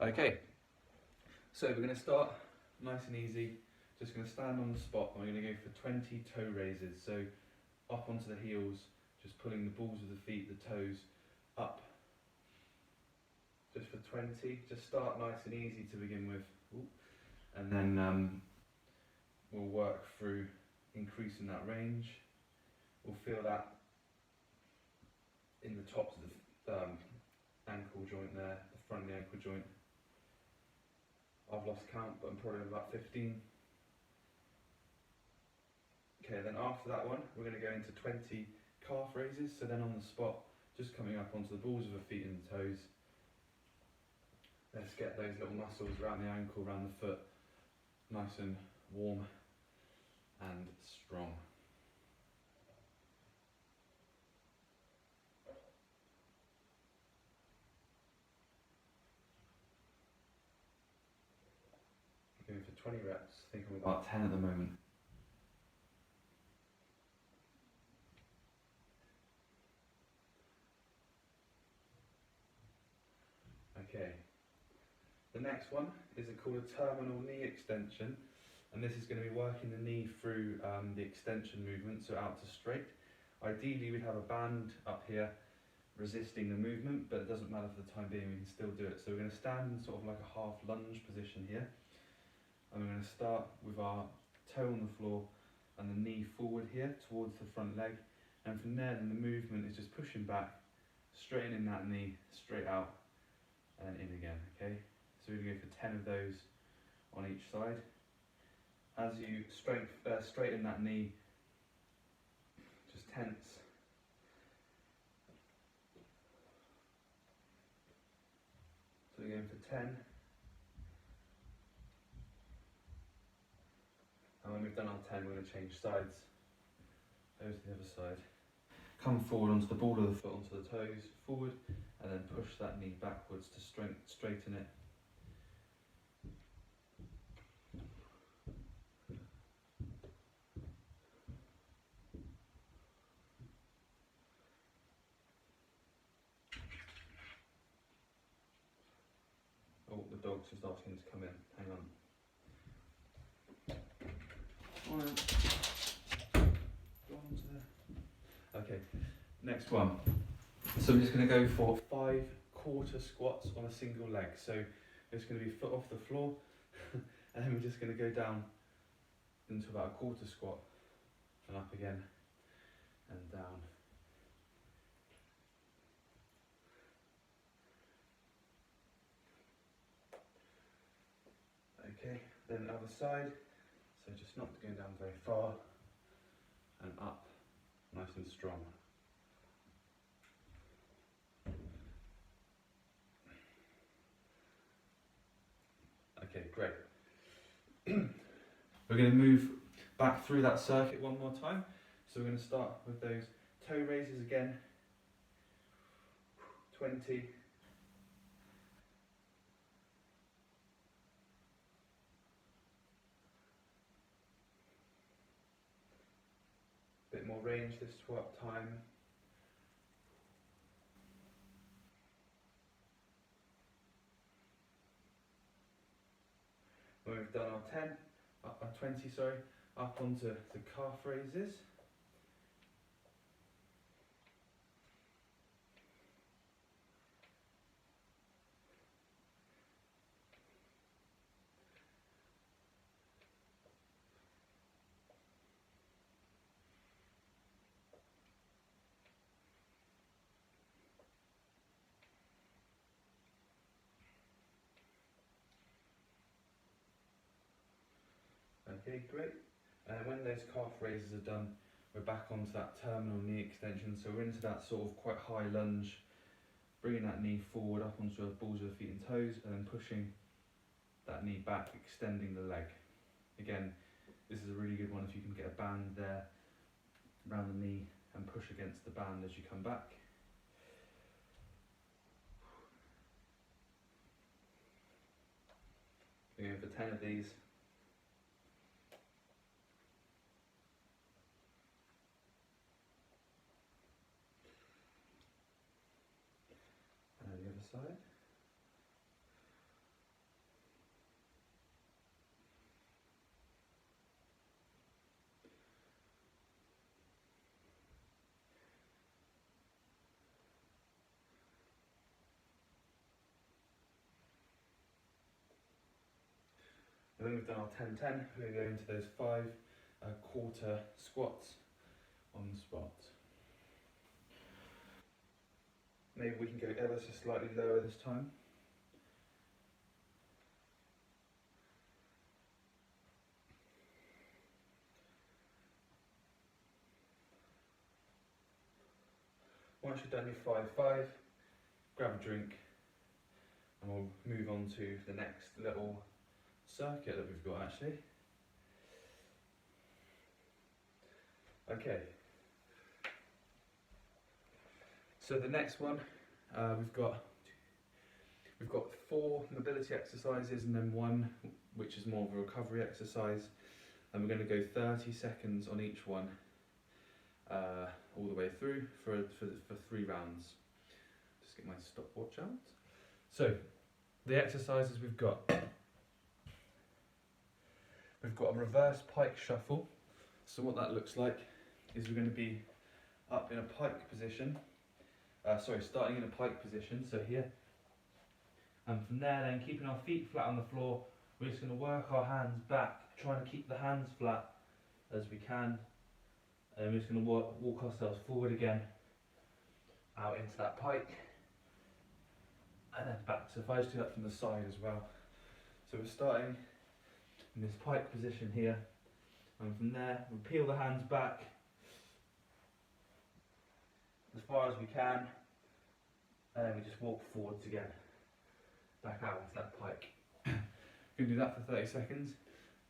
Okay, so we're going to start nice and easy. Just going to stand on the spot and we're going to go for 20 toe raises. So up onto the heels, just pulling the balls of the feet, the toes up. Just for 20. Just start nice and easy to begin with. Ooh. And then we'll work through increasing that range. We'll feel that in the tops of the ankle joint there, the front of the ankle joint. I've lost count, but I'm probably about 15. Okay, then after that one, we're going to go into 20 calf raises. So then on the spot, just coming up onto the balls of the feet and the toes. Let's get those little muscles around the ankle, around the foot, nice and warm and strong. Going for 20 reps, I think I'm about 10 at the moment. Okay, the next one is called a terminal knee extension, and this is going to be working the knee through the extension movement, so out to straight. Ideally we'd have a band up here resisting the movement, but it doesn't matter for the time being, we can still do it. So we're going to stand in sort of like a half lunge position here, and we're going to start with our toe on the floor and the knee forward here towards the front leg, and from there then the movement is just pushing back, straightening that knee straight out and in again. Okay, so we're going to go for 10 of those on each side. As you straighten that knee, just tense. So we're going for 10. And when we've done our 10, we're going to change sides. Over to the other side. Come forward onto the ball of the foot, onto the toes, forward, and then push that knee backwards to straighten it. Oh, the dog's just asking to come in. Hang on. Go on to the... Okay, next one. So I'm just going to go for 5 quarter squats on a single leg. So it's going to be foot off the floor, and then we're just going to go down into about a quarter squat, and up again, and down. Okay, then the other side. So just not going down very far, and up, nice and strong. Okay, great. We're going to move back through that circuit one more time. So we're going to start with those toe raises again. 20. Bit more range this time. When we've done our 20, up onto the calf raises. Okay, great. And when those calf raises are done, we're back onto that terminal knee extension. So we're into that sort of quite high lunge, bringing that knee forward up onto the balls of the feet and toes, and then pushing that knee back, extending the leg. Again, this is a really good one if you can get a band there around the knee and push against the band as you come back. We're going for 10 of these. And the other side. And then we've done our 10-10, we're going to go into those 5 quarter squats on the spot. Maybe we can go ever so slightly lower this time. Once you've done your 5-5, grab a drink and we'll move on to the next little circuit that we've got actually. Okay, so the next one, we've got 4 mobility exercises and then 1 which is more of a recovery exercise, and we're going to go 30 seconds on each one all the way through for 3 rounds. Just get my stopwatch out. So the exercises we've got a reverse pike shuffle. So what that looks like is we're going to be up in a pike position, starting in a pike position, so here, and from there then keeping our feet flat on the floor, we're just going to work our hands back, trying to keep the hands flat as we can, and we're just going to walk ourselves forward again, out into that pike, and then back. So if I just do that from the side as well. So we're starting in this pike position here, and from there we peel the hands back as far as we can, and then we just walk forwards again, back out into that pike. We're going to do that for 30 seconds.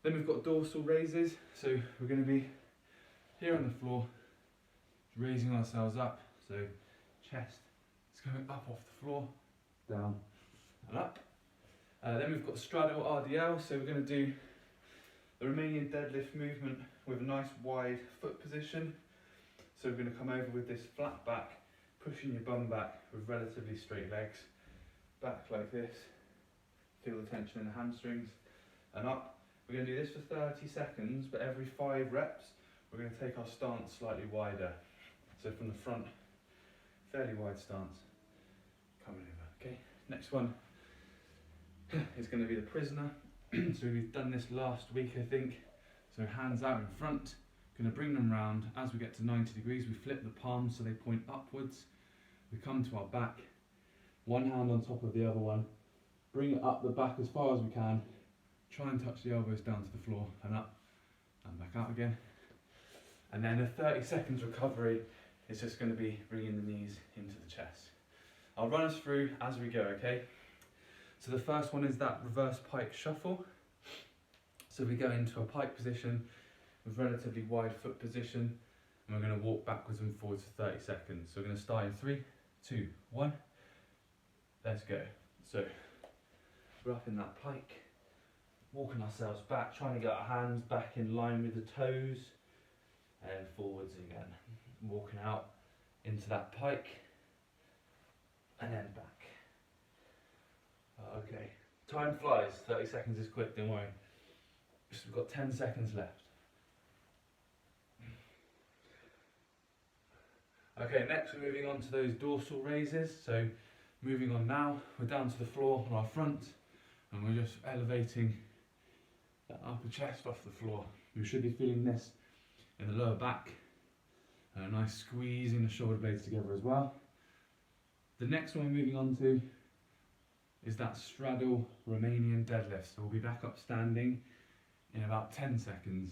Then we've got dorsal raises, so we're going to be here on the floor, raising ourselves up, so chest is going up off the floor, down and up. Then we've got straddle RDL, so we're going to do the Romanian deadlift movement with a nice wide foot position. So we're going to come over with this flat back, pushing your bum back with relatively straight legs, back like this, feel the tension in the hamstrings, and up. We're going to do this for 30 seconds, but every 5 reps we're going to take our stance slightly wider. So from the front, fairly wide stance, coming over. Okay, next one is going to be the prisoner. So we've done this last week, I think. So hands out in front, going to bring them round. As we get to 90 degrees, we flip the palms so they point upwards. We come to our back, one hand on top of the other one, bring it up the back as far as we can, try and touch the elbows down to the floor, and up and back out again. And then a 30 seconds recovery is just going to be bringing the knees into the chest. I'll run us through as we go, okay? So the first one is that reverse pike shuffle. So we go into a pike position with relatively wide foot position, and we're going to walk backwards and forwards for 30 seconds. So we're going to start in 3, 2, 1. Let's go. So we're up in that pike, walking ourselves back, trying to get our hands back in line with the toes, and forwards again. Walking out into that pike, and then back. Okay, time flies, 30 seconds is quick, don't worry. We've got 10 seconds left. Okay, next we're moving on to those dorsal raises. So moving on now, we're down to the floor on our front, and we're just elevating that upper chest off the floor. We should be feeling this in the lower back, and a nice squeezing the shoulder blades together as well. The next one we're moving on to is that straddle Romanian deadlift. So we'll be back up standing in about 10 seconds.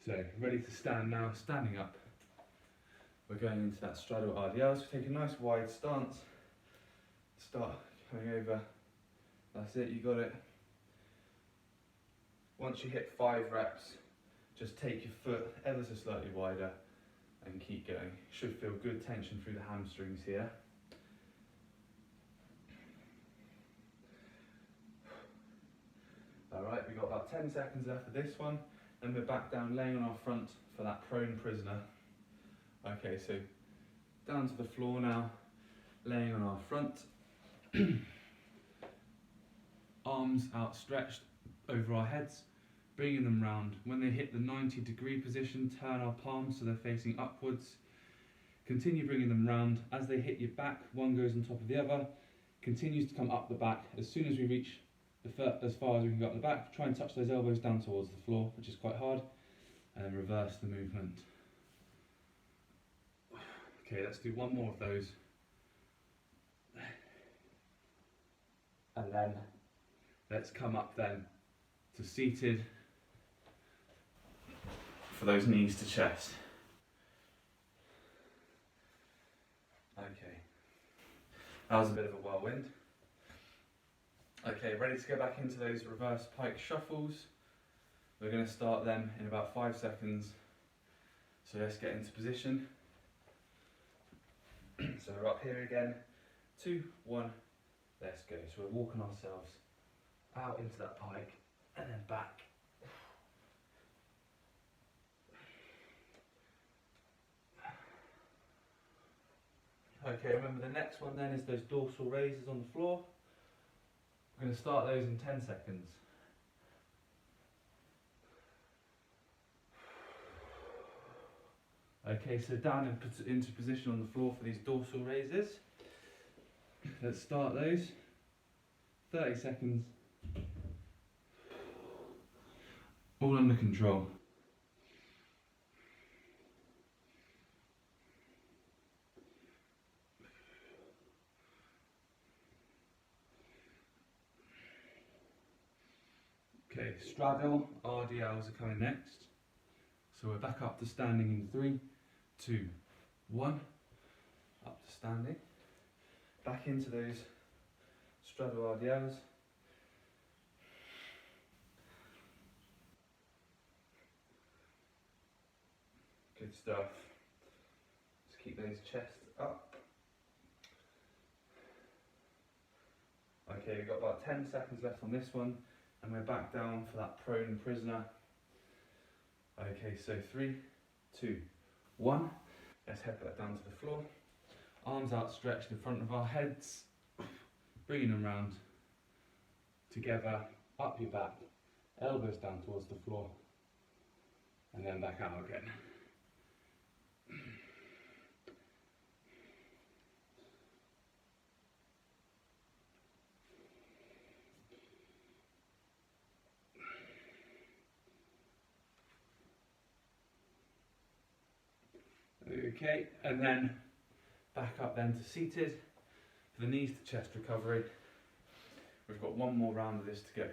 So ready to stand now, standing up. We're going into that straddle RDL. So take a nice wide stance. Start coming over. That's it, you got it. Once you hit 5 reps, just take your foot ever so slightly wider and keep going. You should feel good tension through the hamstrings here. Alright, we've got about 10 seconds left of this one, then we're back down laying on our front for that prone prisoner. Okay, so down to the floor now, laying on our front, arms outstretched over our heads, bringing them round. When they hit the 90-degree position, turn our palms so they're facing upwards. Continue bringing them round. As they hit your back, one goes on top of the other, continues to come up the back. As soon as we reach the as far as we can go up the back. Try and touch those elbows down towards the floor, which is quite hard, and then reverse the movement. Okay, let's do one more of those. And then let's come up then to seated for those knees to chest. Okay, that was a bit of a whirlwind. Okay, ready to go back into those reverse pike shuffles. We're going to start them in about 5 seconds. So let's get into position. So we're up here again. 2, 1, let's go. So we're walking ourselves out into that pike and then back. Okay, remember the next one then is those dorsal raises on the floor. We're going to start those in 10 seconds. Okay, so down into position on the floor for these dorsal raises. Let's start those. 30 seconds. All under control. Okay, straddle RDLs are coming next. So we're back up to standing in 3, 2, 1. Up to standing. Back into those straddle RDLs. Good stuff. Just keep those chests up. Okay, we've got about 10 seconds left on this one, and we're back down for that prone prisoner. Okay, so 3, 2, 1. Let's head back down to the floor. Arms outstretched in front of our heads, bringing them round together, up your back, elbows down towards the floor, and then back out again. Okay, and then back up then to seated for the knees to chest recovery. We've got one more round of this to go.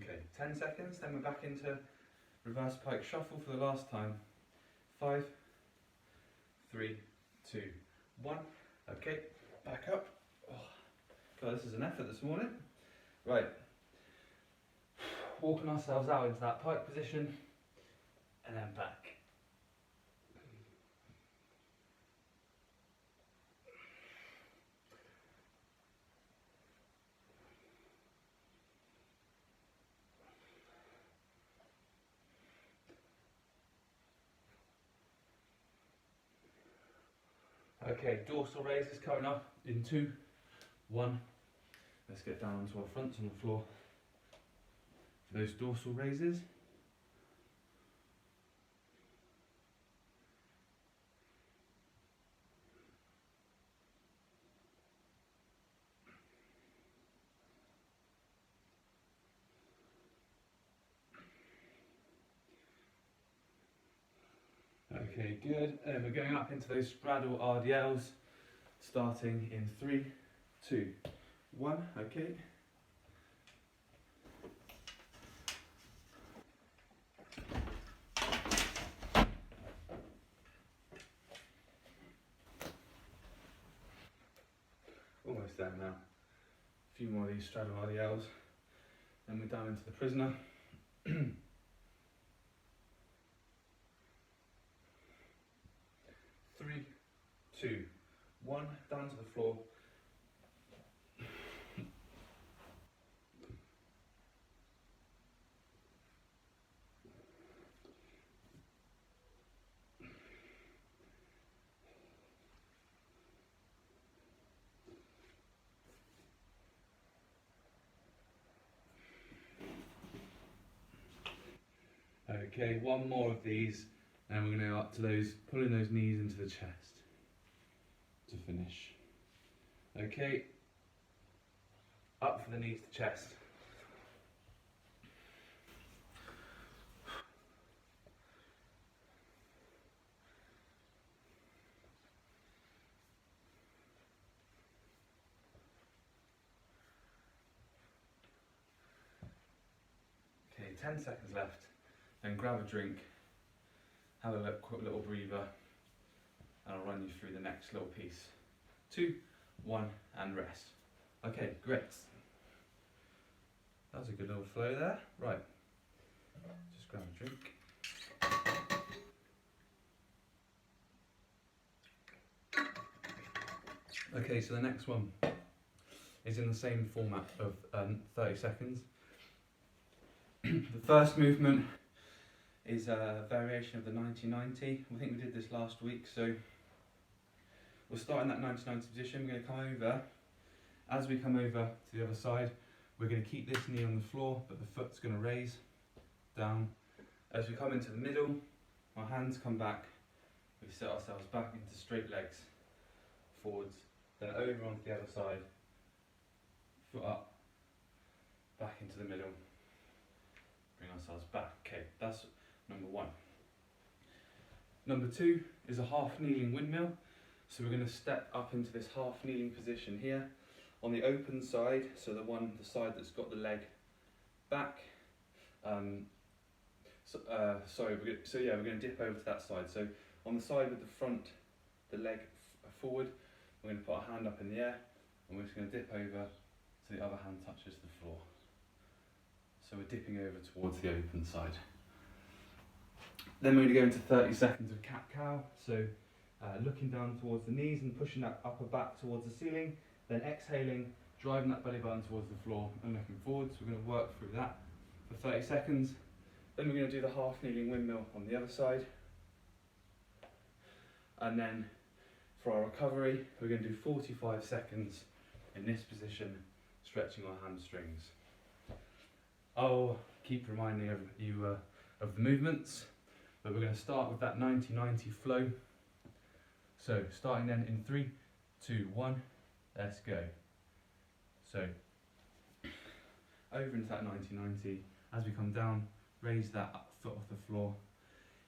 Okay, 10 seconds, then we're back into reverse pike shuffle for the last time. 5, 3, 2, 1. Okay, back up. Oh, God, this is an effort this morning. Right, walking ourselves out into that pike position and then back. Okay, dorsal raises coming up in 2, 1. Let's get down onto our fronts on the floor for those dorsal raises. Okay, good. And we're going up into those straddle RDLs, starting in 3, 2, 1. Okay. Almost there now. A few more of these straddle RDLs. Then we're down into the prisoner. 3, 2, 1, down to the floor. Okay, one more of these, and we're going to go up to those, pulling those knees into the chest to finish. Okay, up for the knees to chest. Okay, 10 seconds left. Then grab a drink, have a quick little breather, and I'll run you through the next little piece. 2, 1, and rest. Okay, great. That was a good little flow there. Right, just grab a drink. Okay, so the next one is in the same format of 30 seconds. The first movement is a variation of the 90-90. I think we did this last week, so we'll start in that 90-90 position. We're going to come over. As we come over to the other side, we're going to keep this knee on the floor, but the foot's going to raise down. As we come into the middle, our hands come back. We set ourselves back into straight legs, forwards, then over onto the other side, foot up, back into the middle, bring ourselves back. Okay, that's number 1. Number 2 is a half kneeling windmill. So we're going to step up into this half kneeling position here on the open side, so the side that's got the leg back. We're going to dip over to that side. So on the side with the front, the leg forward, we're going to put our hand up in the air, and we're just going to dip over so the other hand touches the floor. So we're dipping over towards the open side. Then we're going to go into 30 seconds of cat-cow. So looking down towards the knees and pushing that upper back towards the ceiling, then exhaling, driving that belly button towards the floor and looking forwards. We're going to work through that for 30 seconds. Then we're going to do the half kneeling windmill on the other side. And then for our recovery, we're going to do 45 seconds in this position, stretching our hamstrings. I'll keep reminding you of the movements, but we're going to start with that 90-90 flow. So starting then in 3, 2, 1, let's go. So over into that 90-90. As we come down, raise that foot off the floor,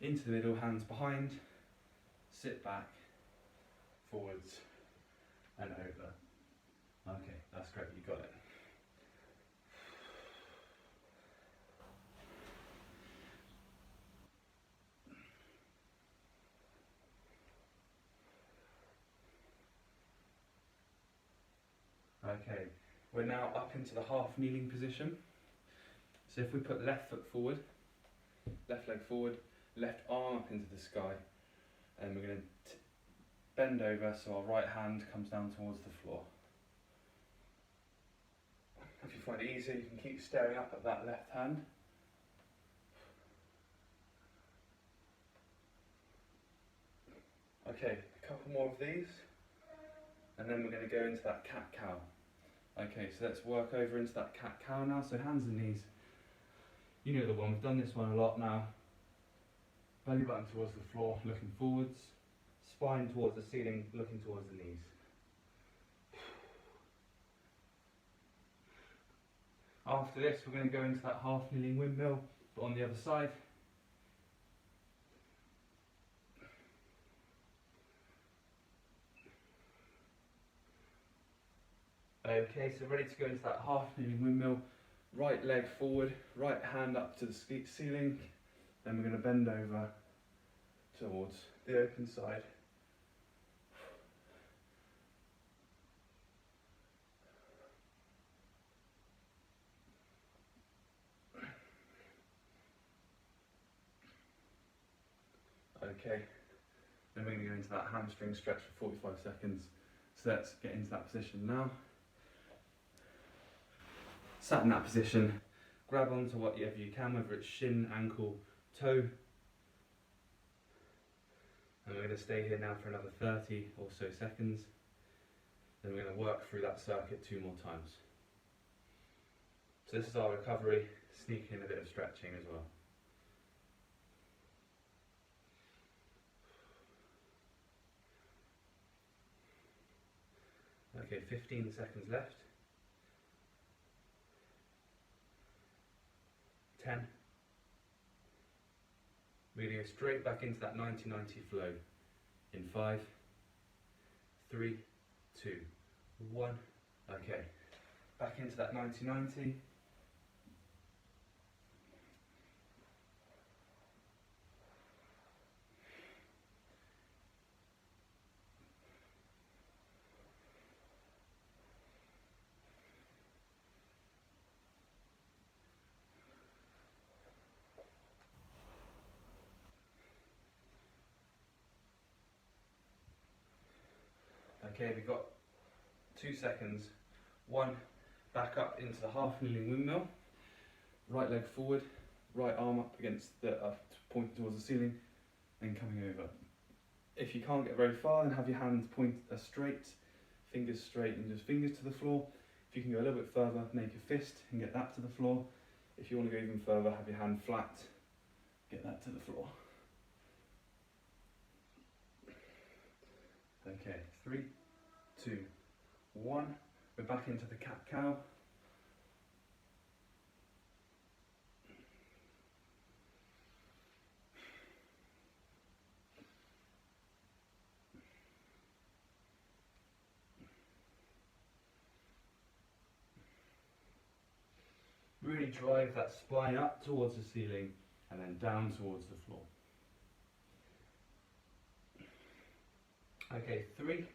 into the middle, hands behind, sit back, forwards and over. Okay, that's great, you got it. Okay, we're now up into the half kneeling position. So if we put left foot forward, left leg forward, left arm up into the sky, and we're going to bend over so our right hand comes down towards the floor. If you find it easy, you can keep staring up at that left hand. Okay, a couple more of these, and then we're going to go into that cat-cow. Okay, so let's work over into that cat-cow now. So hands and knees. You know the one, we've done this one a lot now. Belly button towards the floor, looking forwards. Spine towards the ceiling, looking towards the knees. After this, we're going to go into that half kneeling windmill, but on the other side. Okay, so ready to go into that half kneeling windmill. Right leg forward, right hand up to the ceiling. Then we're going to bend over towards the open side. Okay, then we're going to go into that hamstring stretch for 45 seconds. So let's get into that position now. Sat in that position, grab onto whatever you can, whether it's shin, ankle, toe. And we're going to stay here now for another 30 or so seconds. Then we're going to work through that circuit 2 more times. So this is our recovery, sneaking in a bit of stretching as well. Okay, 15 seconds left. 10. We're going to go straight back into that 90-90 flow in 5, 3, 2, 1. Okay, back into that 90-90. Okay, we've got 2 seconds. 1, back up into the half kneeling windmill. Right leg forward, right arm up against the, pointing towards the ceiling, and coming over. If you can't get very far, then have your hands point straight, fingers straight, and just fingers to the floor. If you can go a little bit further, make a fist and get that to the floor. If you want to go even further, have your hand flat, get that to the floor. Okay, 3, 2, 1. We're back into the cat-cow. Really drive that spine up towards the ceiling and then down towards the floor. Okay, 3,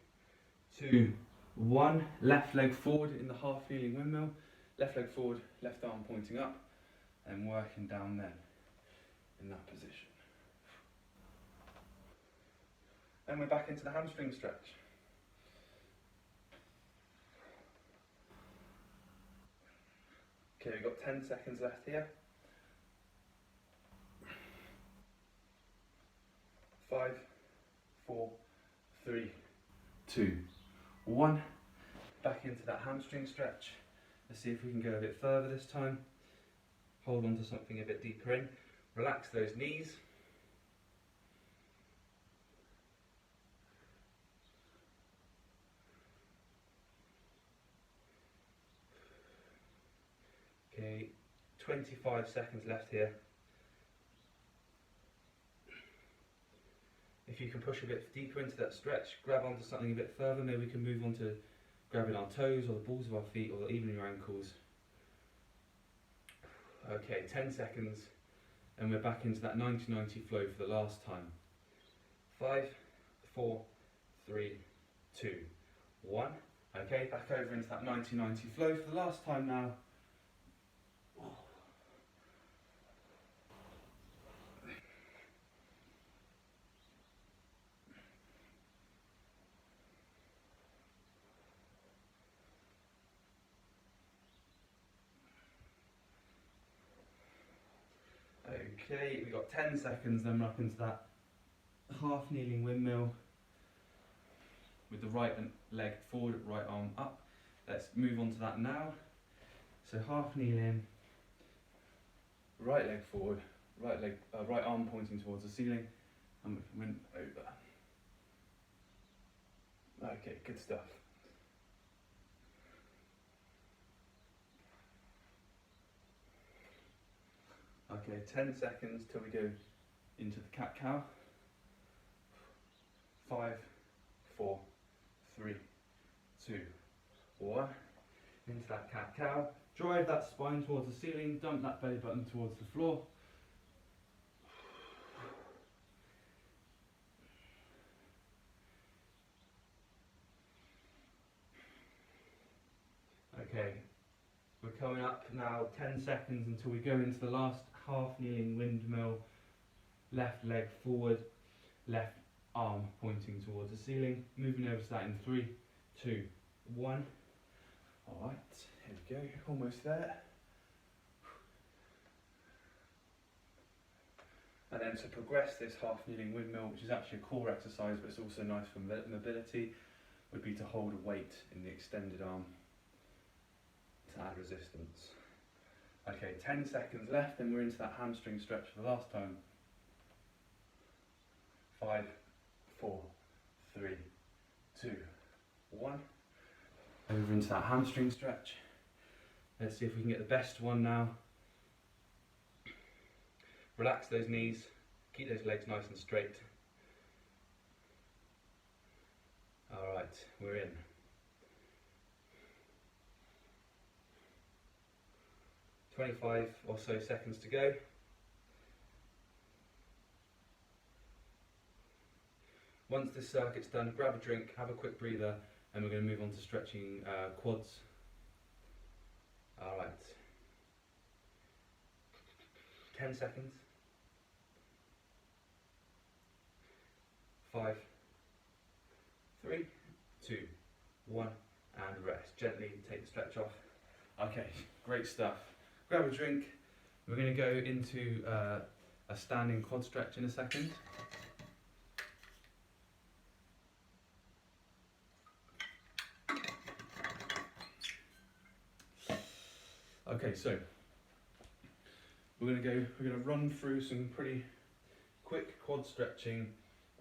2, 1. Left leg forward in the half kneeling windmill. Left leg forward, left arm pointing up, and working down then in that position. Then we're back into the hamstring stretch. Okay, we've got 10 seconds left here. 5, 4, 3, 2, 1. Back into that hamstring stretch. Let's see if we can go a bit further this time. Hold on to something a bit deeper in. Relax those knees. Okay, 25 seconds left here. If you can push a bit deeper into that stretch, grab onto something a bit further. Maybe we can move on to grabbing our toes or the balls of our feet or even your ankles. Okay, 10 seconds and we're back into that 90-90 flow for the last time. 5, 4, 3, 2, 1. Okay, back over into that 90-90 flow for the last time now. Okay, we've got 10 seconds, then we're up into that half kneeling windmill with the right leg forward, right arm up. Let's move on to that now. So half kneeling, right leg forward, right arm pointing towards the ceiling, and we can wind over. Okay, good stuff. Okay, 10 seconds till we go into the cat-cow. 5, 4, 3, 2, 1. Into that cat-cow. Drive that spine towards the ceiling, dump that belly button towards the floor. Okay, we're coming up now 10 seconds until we go into the last half kneeling windmill. Left leg forward, left arm pointing towards the ceiling. Moving over to that in 3, 2, 1. Alright, here we go, almost there. And then to progress this half kneeling windmill, which is actually a core exercise but it's also nice for mobility, would be to hold a weight in the extended arm to add resistance. Okay, 10 seconds left and we're into that hamstring stretch for the last time. 5, 4, 3, 2, 1. Over into that hamstring stretch. Let's see if we can get the best one now. Relax those knees, keep those legs nice and straight. Alright, we're in. "25 or so seconds to go. Once this circuit's done, grab a drink, have a quick breather, and we're going to move on to stretching quads. Alright. 10 seconds. 5, 3, 2, 1, and rest. Gently take the stretch off. Okay, great stuff. Grab a drink. We're going to go into a standing quad stretch in a second. Okay, so we're going to run through some pretty quick quad stretching.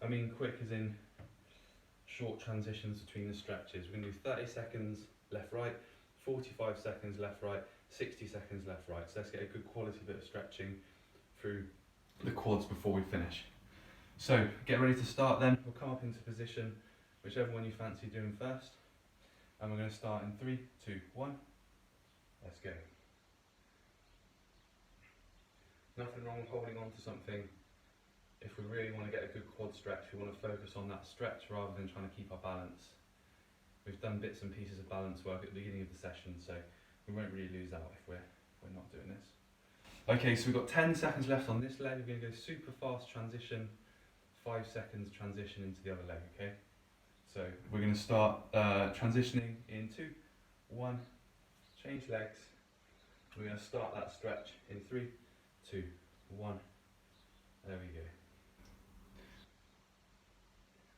I mean quick as in short transitions between the stretches. We're going to do 30 seconds left right, 45 seconds left right, 60 seconds left right. So let's get a good quality bit of stretching through the quads before we finish. So get ready to start then. We'll come up into position, whichever one you fancy doing first. And we're going to start in 3, 2, 1. Let's go. Nothing wrong with holding on to something. If we really want to get a good quad stretch, we want to focus on that stretch rather than trying to keep our balance. We've done bits and pieces of balance work at the beginning of the session, so we won't really lose out if we're not doing this. Okay, so we've got 10 seconds left on this leg. We're going to go super fast transition, 5 seconds transition into the other leg, okay? So we're going to start transitioning in 2, 1, change legs. We're going to start that stretch in 3, 2, 1. There we go.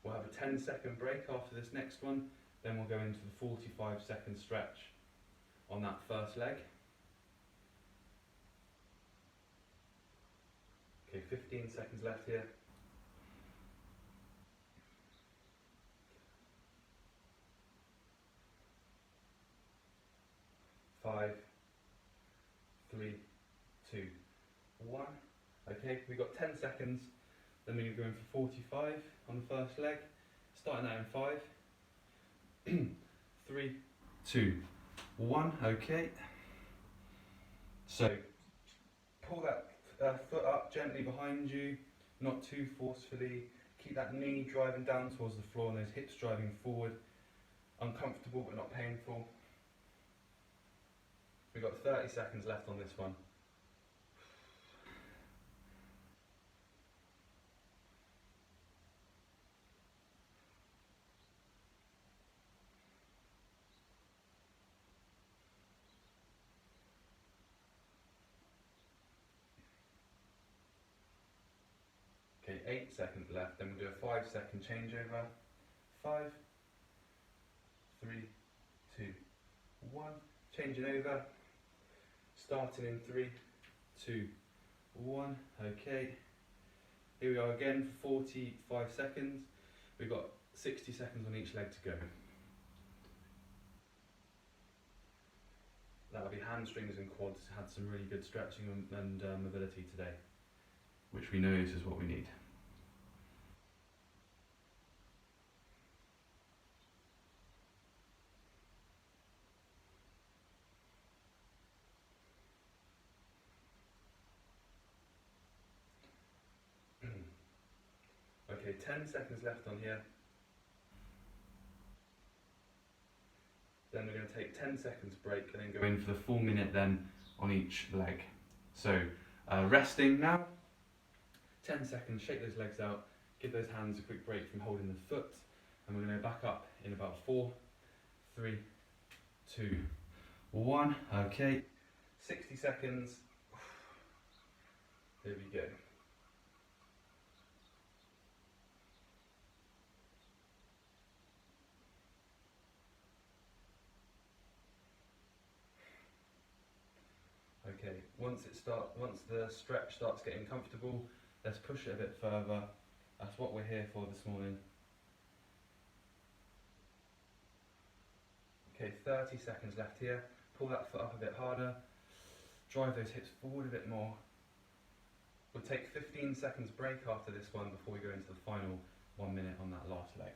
We'll have a 10-second break after this next one, then we'll go into the 45-second stretch on that first leg. Okay, 15 seconds left here. 5, 3, 2, 1. Okay, we've got 10 seconds, then we're going for 45 on the first leg, starting that in 5, 3, 2, 1, okay. So, pull that foot up gently behind you, not too forcefully, keep that knee driving down towards the floor and those hips driving forward, uncomfortable but not painful. We've got 30 seconds left on this one. Okay, 8 seconds left, then we'll do a 5-second changeover. 5, 3, 2, 1. Changing over. Starting in 3, 2, 1. Okay. Here we are again for 45 seconds. We've got 60 seconds on each leg to go. That'll be hamstrings and quads. Had some really good stretching and mobility today, which we know is what we need. Okay, 10 seconds left on here. Then we're going to take 10 seconds break and then go in for the full minute then on each leg. So resting now, 10 seconds, shake those legs out, give those hands a quick break from holding the foot, and we're going to back up in about 4, 3, 2, 1. Okay, 60 seconds. There we go. Okay, once the stretch starts getting comfortable, let's push it a bit further. That's what we're here for this morning. Okay, 30 seconds left here. Pull that foot up a bit harder. Drive those hips forward a bit more. We'll take 15 seconds break after this one before we go into the final 1 minute on that last leg.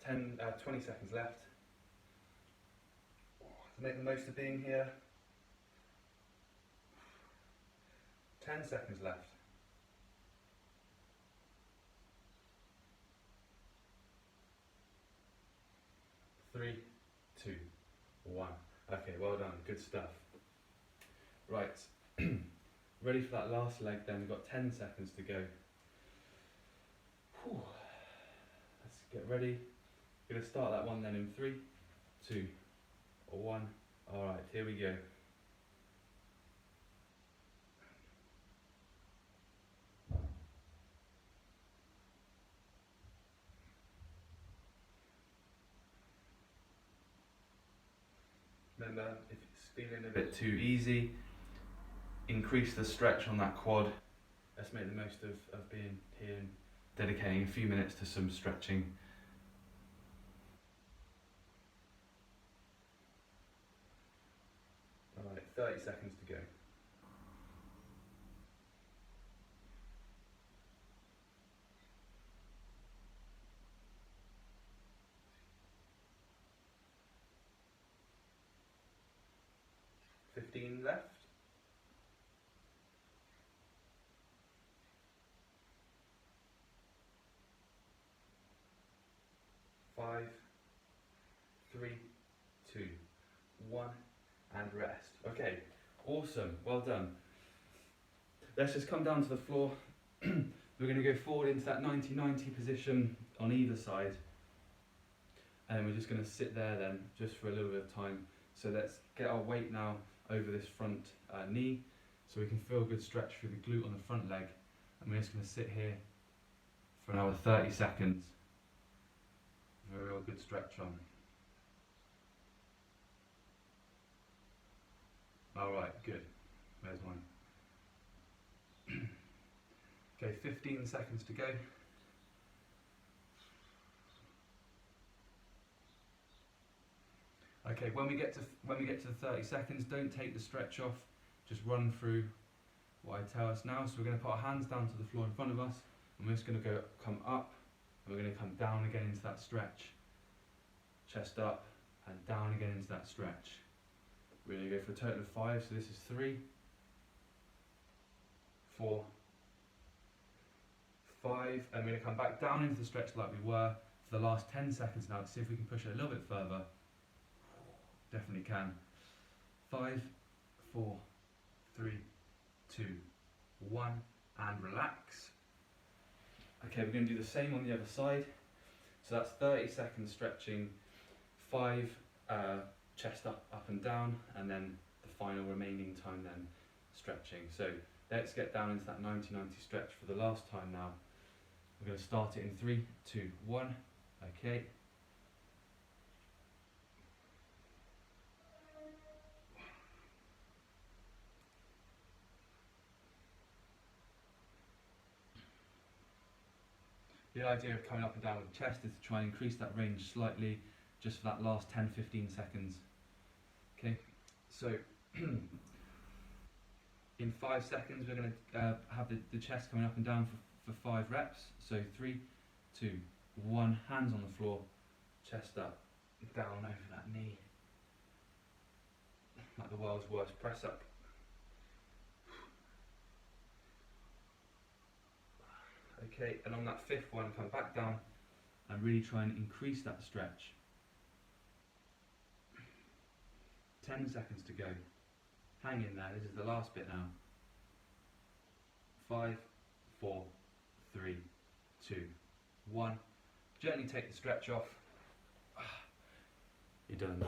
20 seconds left. To make the most of being here. 10 seconds left. 3, 2, 1. Okay, well done, good stuff. Right, ready for that last leg then, we've got 10 seconds to go. Whew. Let's get ready. We're going to start that one then in 3, 2, 1. Alright, here we go. Remember, if it's feeling a bit too easy, increase the stretch on that quad. Let's make the most of being here and dedicating a few minutes to some stretching. Alright, 30 seconds to go. Left. 5, 3, 2, 1, and rest. Okay, awesome, well done. Let's just come down to the floor. We're going to go forward into that 90-90 position on either side. And we're just going to sit there then, just for a little bit of time. So let's get our weight now over this front knee, so we can feel a good stretch through the glute on the front leg. And we're just going to sit here for another 30 seconds. A real good stretch on. Alright, good. There's one. Okay, 15 seconds to go. Okay, when we get to the 30 seconds, don't take the stretch off. Just run through what I tell us now. So we're going to put our hands down to the floor in front of us, and we're just going to come up, and we're going to come down again into that stretch. Chest up and down again into that stretch. We're going to go for a total of 5. So this is 3, 4, 5, and we're going to come back down into the stretch like we were for the last 10 seconds now to see if we can push it a little bit further. Definitely can. 5, 4, 3, 2, 1, and relax. Okay, we're going to do the same on the other side. So that's 30 seconds stretching, 5 chest up and down, and then the final remaining time then stretching. So let's get down into that 90-90 stretch for the last time now. We're going to start it in 3, 2, 1. Okay. The idea of coming up and down with the chest is to try and increase that range slightly, just for that last 10-15 seconds. Okay, so in 5 seconds we're going to have the chest coming up and down for 5 reps. So 3, 2, 1, hands on the floor, chest up, down over that knee, like the world's worst press up. Okay, and on that 5th one, come back down and really try and increase that stretch. 10 seconds to go. Hang in there, this is the last bit now. 5, 4, 3, 2, 1. Gently take the stretch off. You're done.